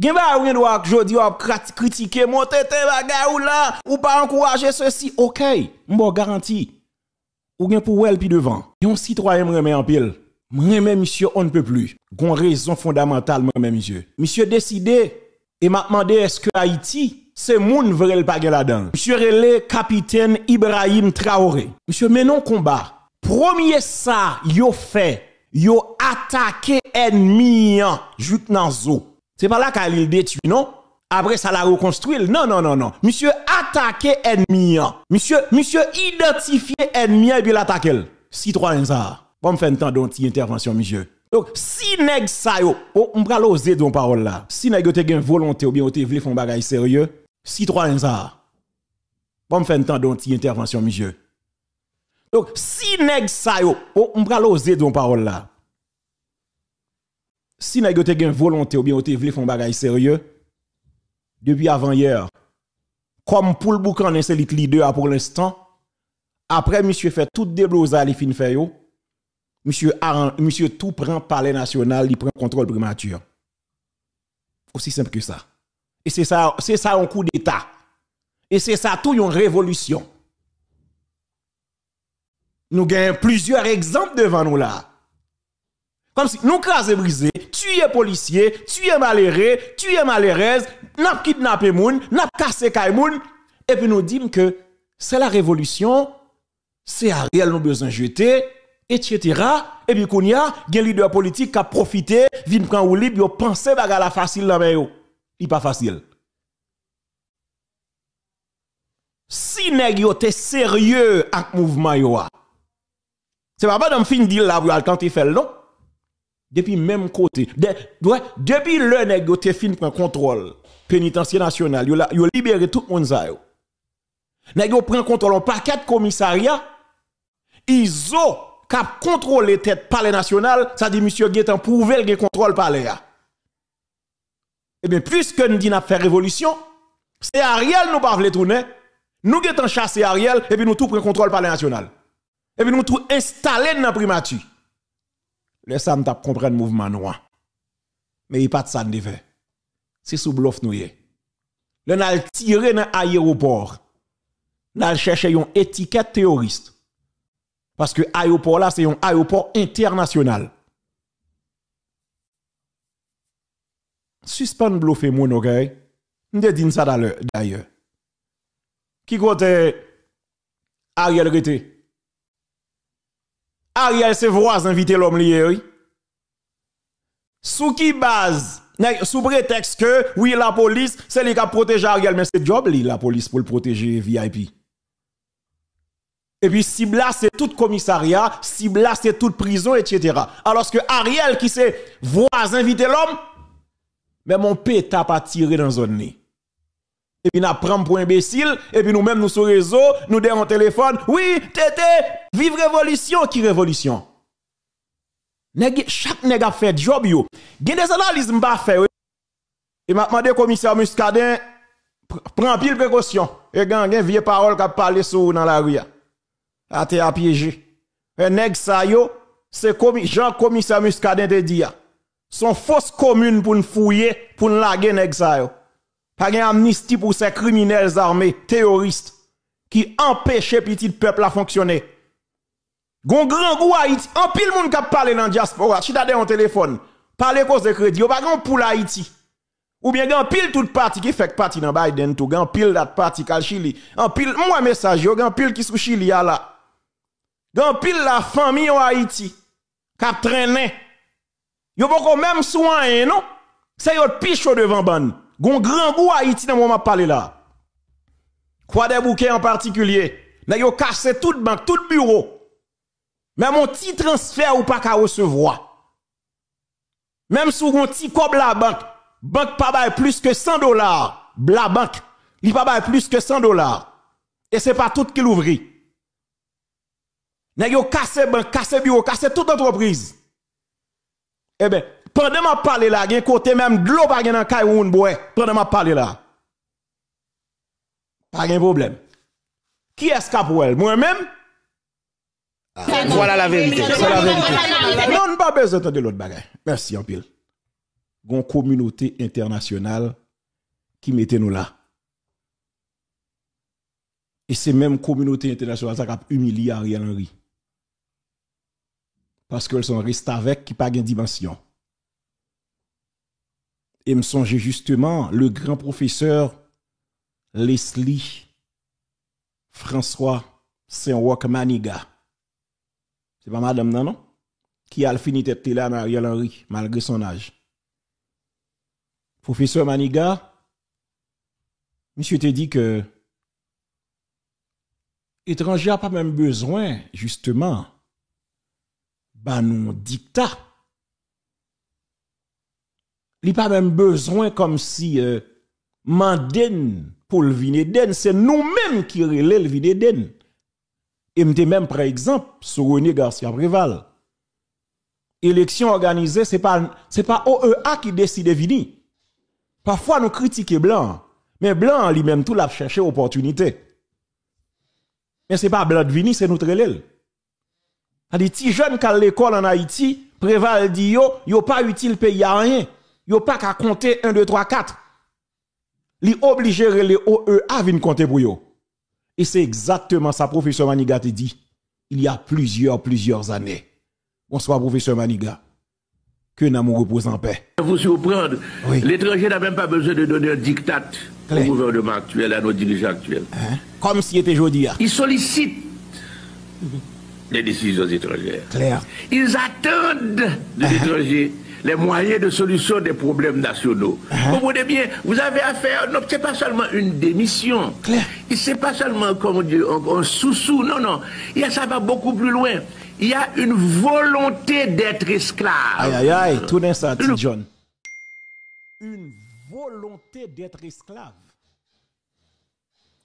Gen ba ou gen doit jodi ou critiquer monter te bagay ou là ou pas encourager ceci. OK, m'bo garanti. Ou gen pour elle puis devant. Yon citoyen me remet en pile. Moi-même monsieur on ne peut plus. Gon raison fondamentale moi-même monsieur. Monsieur décidé et m'a demandé est-ce que Haïti c'est moun vrai le pas là-dedans. Monsieur relé capitaine Ibrahim Traoré. Monsieur menon combat. Premier ça yo fait, yo attaqué ennemi jute nan zo. C'est pas là qu'il détruit non. Après ça la reconstruire. Non. Monsieur attaqué ennemi. Monsieur identifié ennemi et puis l'attaquer. Citoyen ça. Bon faire un temps d'une intervention monsieur. Donc si nèg ça yo, on va oser don parole là. Si nèg yo te gen volonté ou bien te vle font bagay sérieux, citoyen ça. Bon faire un temps d'une intervention monsieur. Donc si nèg ça yo, on va oser don parole là. Si nèg yo te gen volonté ou bien te vle font bagay sérieux, depuis avant hier, comme pour le boucan c'est leader pour l'instant, après monsieur fait tout déblosage li fin fait yo. Monsieur tout prend palais national, il prend contrôle primature. Aussi simple que ça. Et c'est ça un coup d'état. Et c'est ça tout une révolution. Nous avons plusieurs exemples devant nous là. Comme si nous crasons brisé, tuer policier, tuer malheureux, tuer malheureuse, n'a kidnappé moun, n'a cassé kay moun, et puis nous disons que c'est la révolution, c'est Ariel nous besoin jeter, etc. Et puis qu'on y a, un leader politique qui a profité, vient prendre ou libre, yo pense baga la facile là mais yo. Il pas facile. Si nèg yo te sérieux avec mouvement yo, c'est pas dans fin deal là pour al tenter faire non. Depuis même côté, depuis le nèg yo te fin prend contrôle pénitentiaire national, yo libéré tout monde ça yo. Nèg yo prend contrôle un paquet de commissariat, ISO cap contrôler tête palais national, ça dit monsieur Guetan prouver le contrôle palais. Eh bien puisque nous dit n'a fait révolution, c'est Ariel nous pas vle tourner, nous Guetan chasser Ariel et puis nous tout prend contrôle palais national. Et puis nous tout installer dans primature. Le ça m't'a comprendre mouvement noir. Mais il pas de ça de fait. C'est sous bluff nous yé. Le n'a tiré dans aéroport. N'a cherché une étiquette terroriste. Parce que l'aéroport là, c'est un aéroport international. Suspend bluffé mon ok. M'te dit ça d'ailleurs. Qui côté Ariel Rete? Ariel c'est voisin inviter l'homme lié oui. Sous qui base? Sous prétexte que oui la police, c'est lui qui protège Ariel mais c'est job li la police pour le protéger VIP. Et puis, cible là, c'est tout commissariat, cible là, c'est toute prison, etc. Alors que Ariel, qui c'est voisin inviter l'homme, mais mon pétard pas tiré dans zone ni. Et puis, nous prenons pour imbécile, et puis nous-mêmes, nous sur réseau, nous donnons un téléphone. Oui, tété, vive révolution, qui révolution? Chaque nèg a fait job yo. Gen des analyses m'pa fait. Et m'a demandé commissaire Muscadin, prend pile précaution. Et gen vieux parole qu'a parlé sur dans la rue. A te a piégé. Un nèg sa yo, c'est comme Jean commissaire Muscadin te dit ya. Son fausse commune pour nous fouiller, pour nous laguer nèg sa yo. Pas gen amnistie pour ces criminels armés, terroristes, qui empêchent petit peuple à fonctionner. Gon grand goût Haïti, en pile moun k'ap parler dans diaspora, chita de un téléphone, parler cause de crédit, ou pas grand pour Haïti. Ou bien gan pile toute parti qui fait partie dans Biden tout, gan pile dat parti kal Chili. En pile moi message yo, gan pile qui sou Chili ya là. Gan pile la famille en Haïti k'ap traîner. Yo poko même soin non? C'est yo picho devant ban. Gon grand goût Haïti dans moment parler là. Quoi des bouquets en particulier. N'a yo cassé toute banque, tout bureau. Même mon petit transfert ou pas qu'à recevoir. Même sous mon petit cob la banque pas bail plus que $100. La banque, il pas bail plus que $100. Et c'est pas tout qui l'ouvrit. N'a yo cassé banque, cassé bureau, cassé toute entreprise. Eh ben, pendant m'a parler là, gen côté même de l'eau pas gen dans Caïroun boy, pendant m'a parler là. Pas de problème. Qui est-ce qu'a pour elle? Moi-même? Voilà la vérité. C'est la vérité. Non, pas besoin de l'autre bagaille. Merci en pile. gon communauté internationale qui mettait nous là. Et c'est même communauté internationale qui a humilié Ariel Henry. Parce qu'elles sont restées avec qui pas de dimension. Et me songeait justement le grand professeur Leslie François Saint-Roch Maniga. C'est pas madame non? Qui a fini tête là à Ariel Henry, malgré son âge. Professeur Maniga, monsieur te dit que étranger n'a pas même besoin, justement, bah non dictat. Il n'a pas même besoin comme si Manden pour le Vineden, c'est nous-mêmes qui relèvons le Vineden. Et m'te même par exemple sur René Garcia Préval. Élection organisée, c'est pas OEA qui décide de venir. Parfois nous critiquons blanc, mais blanc lui-même tout l'a cherché opportunité. Mais c'est pas blanc de venir, c'est notre relève. Les petits jeunes qui à l'école en Haïti, Préval dit yo pas utile pays à rien. Yo pas qu'à compter 1, 2, 3, 4. Li obligé les OEA viennent compter pour yo. Et c'est exactement ça, professeur Maniga te dit, il y a plusieurs années. Bonsoir, professeur Maniga. Que n'amour repose en paix. Vous surprendre, oui. L'étranger n'a même pas besoin de donner un diktat au gouvernement actuel, à nos dirigeants actuels. Hein? Comme si c'était jeudi. Ils sollicitent les décisions étrangères. Claire. Ils attendent de l'étranger les moyens de solution des problèmes nationaux. Vous comprenez bien, vous avez affaire, non, c'est pas seulement une démission. Et c'est pas seulement, comme on dit, un sous-sous, non. Ça va beaucoup plus loin. Il y a une volonté d'être esclave. Aïe, tout dans ça, John. Une volonté d'être esclave.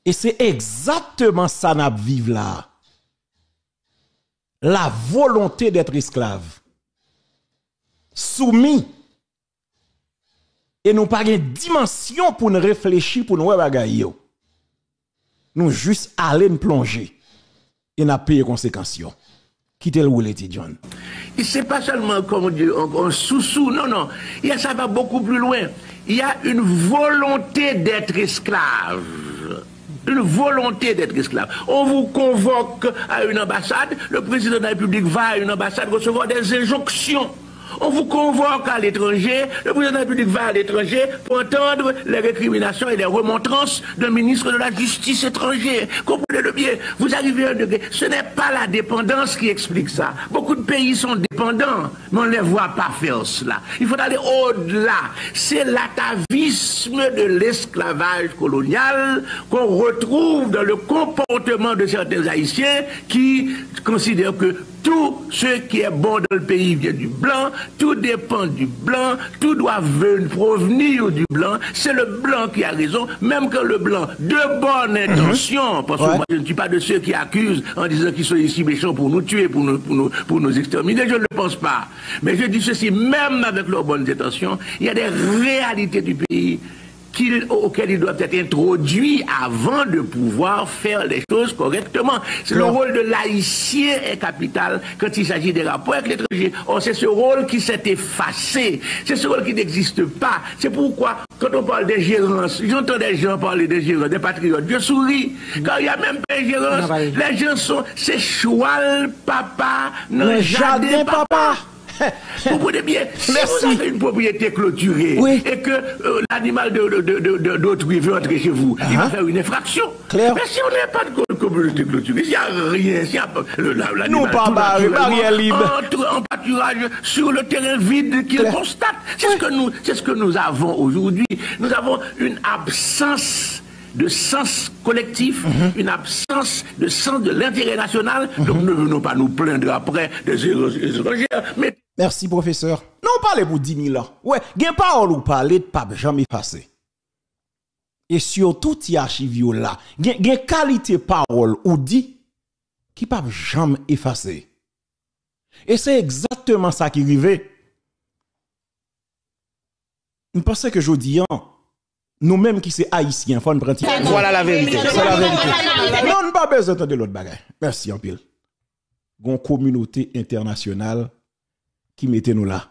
Et c'est exactement ça n'a vivre là. La volonté d'être esclave. Soumis. Et nous pas une dimension pour nous réfléchir, pour nous bagailler. Nous juste aller nous plonger. Et nous payer conséquences. Quittez le roulé, John. Et c'est pas seulement, comme on dit, un sous-sous, non. Ça va beaucoup plus loin. Il y a une volonté d'être esclave. Une volonté d'être esclave. On vous convoque à une ambassade, le président de la République va à une ambassade recevoir des injonctions. On vous convoque à l'étranger, le président de la République va à l'étranger pour entendre les récriminations et les remontrances d'un ministre de la Justice étranger. Comprenez-le bien, vous arrivez à un degré. Ce n'est pas la dépendance qui explique ça. Beaucoup de pays sont dépendants, mais on ne les voit pas faire cela. Il faut aller au-delà. C'est l'atavisme de l'esclavage colonial qu'on retrouve dans le comportement de certains Haïtiens qui considèrent que tout ce qui est bon dans le pays vient du blanc, tout dépend du blanc, tout doit provenir du blanc. C'est le blanc qui a raison, même que le blanc, de bonne intention, parce que moi je ne suis pas de ceux qui accusent en disant qu'ils sont ici méchants pour nous tuer, pour nous exterminer, je ne le pense pas. Mais je dis ceci, même avec leurs bonnes intentions, il y a des réalités du pays auxquels ils doivent être introduits avant de pouvoir faire les choses correctement. Le rôle de l'haïtien est capital quand il s'agit des rapports avec l'étranger. Or, c'est ce rôle qui s'est effacé. C'est ce rôle qui n'existe pas. C'est pourquoi, quand on parle d'ingérence, j'entends des gens parler d'ingérence, des patriotes, je souris. Quand il n'y a même pas ingérence, les gens sont, c'est choual, papa, non, jardin, papa. Vous comprenez bien, si vous avez une propriété clôturée et que l'animal d'autrui veut entrer chez vous, il va faire une infraction. Mais si on n'a pas de communauté clôturée, s'il n'y a rien, s'il n'y a pas l'animal entre en pâturage sur le terrain vide qu'il constate. C'est ce que nous avons aujourd'hui. Nous avons une absence de sens collectif, une absence de sens de l'intérêt national. Donc ne venons pas nous plaindre après des étrangers. Mais... Merci, professeur. Non, parlez pour 10 000 ans. Ouais, gen parole ou parler de pape jamais effacé. Et surtout, il y a archive là. Gen qualité parole ou dit qui pape jamais effacé. Et c'est exactement ça qui arrive. Je pense que je dis, nous-mêmes qui sommes haïtiens, il faut nous prendre. Voilà la vérité. C'est la vérité. Non, on n'a pas besoin de l'autre bagaille. Merci en pile. Gon communauté internationale qui mettait nous là.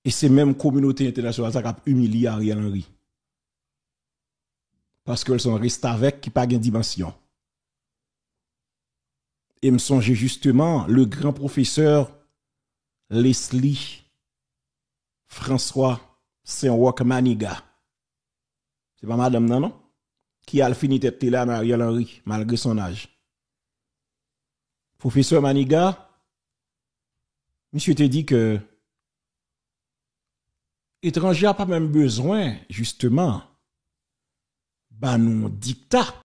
Et c'est même communauté internationale qui a humilié Ariel Henry. Parce qu'elles sont restées avec qui pas de dimension. Et me songeait justement le grand professeur Leslie François Saint-Roch Maniga. C'est pas madame non? Qui a fini tête là à Ariel Henry, malgré son âge. Professeur Maniga, monsieur te dit que étranger a pas même besoin, justement, bah nous dictat